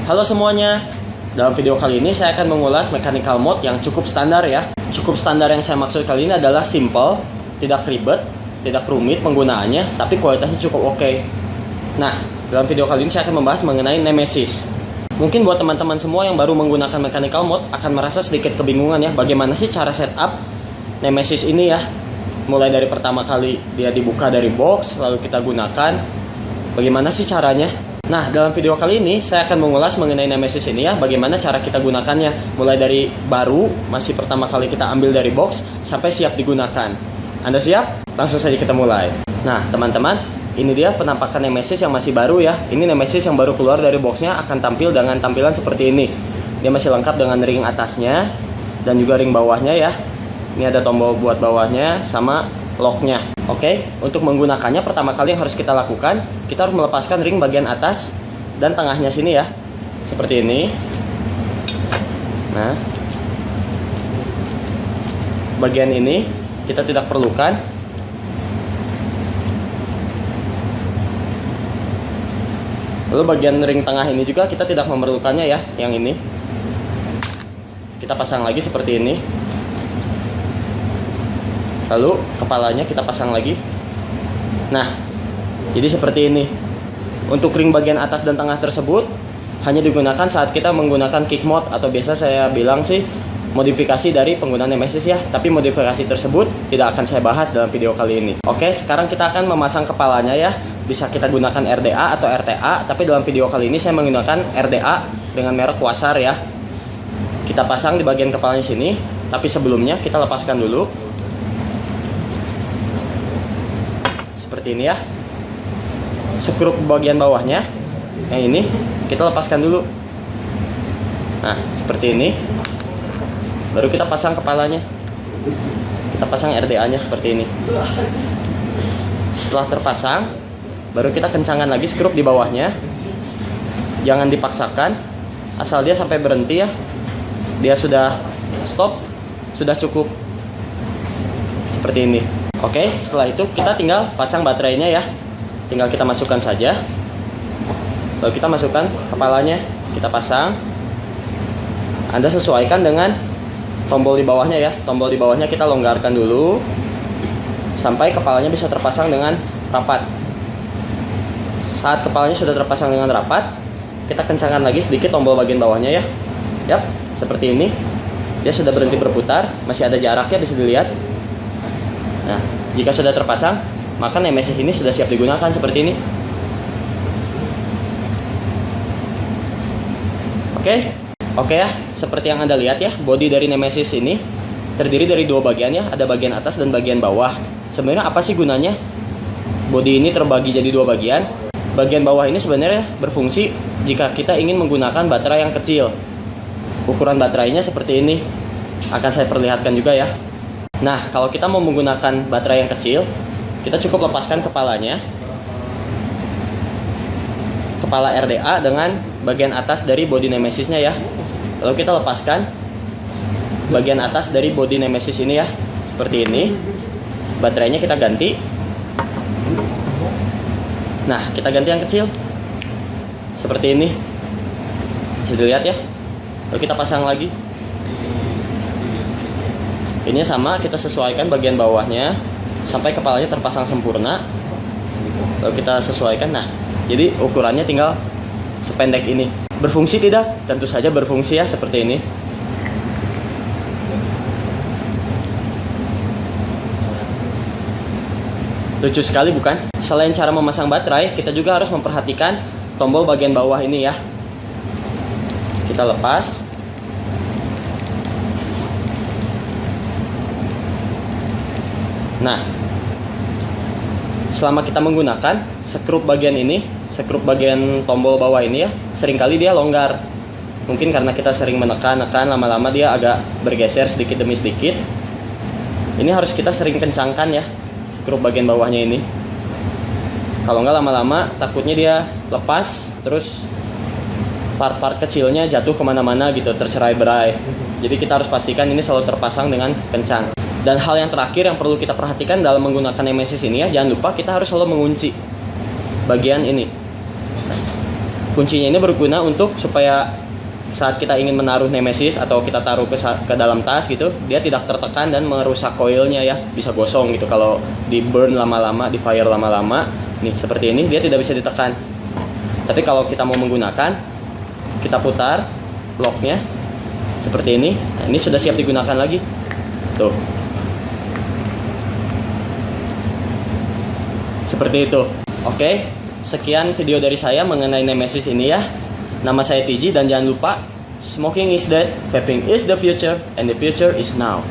Halo semuanya, dalam video kali ini saya akan mengulas mechanical mode yang cukup standar ya. Cukup standar yang saya maksud kali ini adalah simple, tidak ribet, tidak rumit penggunaannya, tapi kualitasnya cukup oke. Nah, dalam video kali ini saya akan membahas mengenai Nemesis. Mungkin buat teman-teman semua yang baru menggunakan mechanical mode akan merasa sedikit kebingungan ya, bagaimana sih cara setup Nemesis ini ya. Mulai dari pertama kali dia dibuka dari box, lalu kita gunakan, bagaimana sih caranya? Nah, dalam video kali ini saya akan mengulas mengenai Nemesis ini ya, bagaimana cara kita gunakannya. Mulai dari baru, masih pertama kali kita ambil dari box, sampai siap digunakan. Anda siap? Langsung saja kita mulai. Nah, teman-teman, ini dia penampakan Nemesis yang masih baru ya. Ini Nemesis yang baru keluar dari boxnya akan tampil dengan tampilan seperti ini. Dia masih lengkap dengan ring atasnya, dan juga ring bawahnya ya. Ini ada tombol buat bawahnya, sama locknya. Oke, untuk menggunakannya pertama kali yang harus kita lakukan, kita harus melepaskan ring bagian atas dan tengahnya sini ya, seperti ini. Nah, bagian ini kita tidak perlukan. Lalu bagian ring tengah ini juga kita tidak memerlukannya ya, yang ini. Kita pasang lagi seperti ini. Lalu kepalanya kita pasang lagi. Nah, jadi seperti ini. Untuk ring bagian atas dan tengah tersebut hanya digunakan saat kita menggunakan kick mode, atau biasa saya bilang sih modifikasi dari penggunaan Nemesis ya. Tapi modifikasi tersebut tidak akan saya bahas dalam video kali ini. Oke, sekarang kita akan memasang kepalanya ya. Bisa kita gunakan RDA atau RTA, tapi dalam video kali ini saya menggunakan RDA dengan merek Quasar ya. Kita pasang di bagian kepalanya sini, tapi sebelumnya kita lepaskan dulu. Seperti ini ya. Skrup bagian bawahnya yang ini kita lepaskan dulu. Nah, seperti ini. Baru kita pasang kepalanya. Kita pasang RDA nya seperti ini. Setelah terpasang, baru kita kencangkan lagi skrup di bawahnya. Jangan dipaksakan, asal dia sampai berhenti ya. Dia sudah stop, sudah cukup. Seperti ini. Oke, setelah itu kita tinggal pasang baterainya ya. Tinggal kita masukkan saja. Lalu kita masukkan kepalanya, kita pasang. Anda sesuaikan dengan tombol di bawahnya ya. Tombol di bawahnya kita longgarkan dulu sampai kepalanya bisa terpasang dengan rapat. Saat kepalanya sudah terpasang dengan rapat, kita kencangkan lagi sedikit tombol bagian bawahnya ya. Yap, seperti ini. Dia sudah berhenti berputar, masih ada jaraknya bisa dilihat. Nah, jika sudah terpasang, maka Nemesis ini sudah siap digunakan seperti ini. Oke ya, seperti yang Anda lihat ya, bodi dari Nemesis ini terdiri dari dua bagian ya, ada bagian atas dan bagian bawah. Sebenarnya apa sih gunanya? Bodi ini terbagi jadi dua bagian. Bagian bawah ini sebenarnya berfungsi jika kita ingin menggunakan baterai yang kecil. Ukuran baterainya seperti ini. Akan saya perlihatkan juga ya. Nah, kalau kita mau menggunakan baterai yang kecil, kita cukup lepaskan kepalanya. Kepala RDA dengan bagian atas dari bodi Nemesisnya ya. Lalu kita lepaskan bagian atas dari bodi Nemesis ini ya. Seperti ini. Baterainya kita ganti. Nah, kita ganti yang kecil. Seperti ini. Bisa dilihat ya. Lalu kita pasang lagi. Ini sama, kita sesuaikan bagian bawahnya sampai kepalanya terpasang sempurna. Lalu kita sesuaikan. Nah, jadi ukurannya tinggal sependek ini. Berfungsi tidak? Tentu saja berfungsi ya, seperti ini. Lucu sekali bukan? Selain cara memasang baterai, kita juga harus memperhatikan tombol bagian bawah ini ya. Kita lepas. Nah, selama kita menggunakan skrup bagian ini, skrup bagian tombol bawah ini ya, seringkali dia longgar. Mungkin karena kita sering menekan, lama-lama dia agak bergeser sedikit demi sedikit. Ini harus kita sering kencangkan ya, skrup bagian bawahnya ini. Kalau nggak lama-lama takutnya dia lepas, terus part-part kecilnya jatuh kemana-mana gitu, tercerai-berai. Jadi kita harus pastikan ini selalu terpasang dengan kencang. Dan hal yang terakhir yang perlu kita perhatikan dalam menggunakan Nemesis ini ya, jangan lupa kita harus selalu mengunci bagian ini. Kuncinya ini berguna untuk supaya saat kita ingin menaruh Nemesis atau kita taruh ke dalam tas gitu, dia tidak tertekan dan merusak coilnya ya, bisa gosong gitu kalau di burn lama-lama, di fire lama-lama. Nih seperti ini dia tidak bisa ditekan. Tapi kalau kita mau menggunakan, kita putar locknya seperti ini. Nah, ini sudah siap digunakan lagi. Tuh. Seperti itu. Oke, sekian video dari saya mengenai Nemesis ini ya. Nama saya TG dan jangan lupa, smoking is dead, vaping is the future, and the future is now.